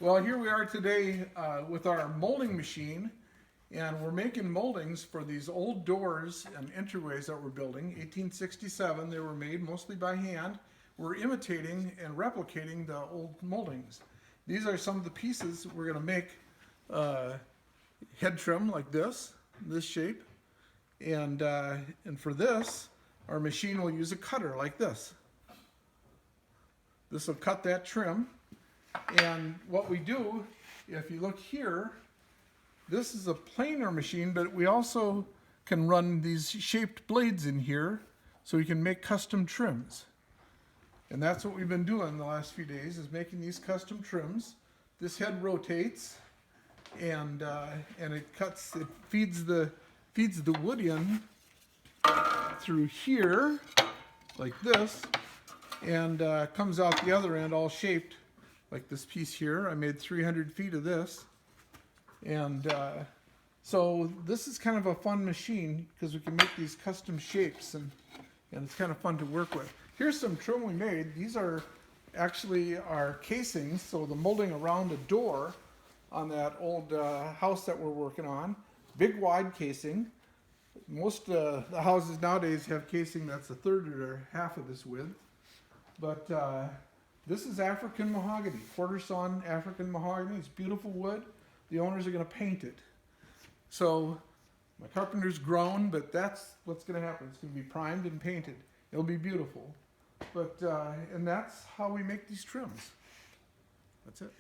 Well, here we are today with our molding machine, and we're making moldings for these old doors and entryways that we're building. 1867, they were made mostly by hand. We're imitating and replicating the old moldings. These are some of the pieces we're going to make head trim like this shape, and for this, our machine will use a cutter like this. This will cut that trim. And what we do, if you look here, this is a planer machine, but we also can run these shaped blades in here so we can make custom trims. And that's what we've been doing the last few days, is making these custom trims. This head rotates, and it feeds the wood in through here like this, and comes out the other end all shaped like this piece here. I made 300 feet of this, and so this is kind of a fun machine because we can make these custom shapes, and it's kind of fun to work with. Here's some trim we made. These are actually our casings, so the molding around a door on that old house that we're working on. Big wide casing. Most the houses nowadays have casing that's a third or half of this width, but this is African mahogany, quarter sawn African mahogany. It's beautiful wood. The owners are going to paint it. So my carpenter's grown, but that's what's going to happen. It's going to be primed and painted. It'll be beautiful. But and that's how we make these trims. That's it.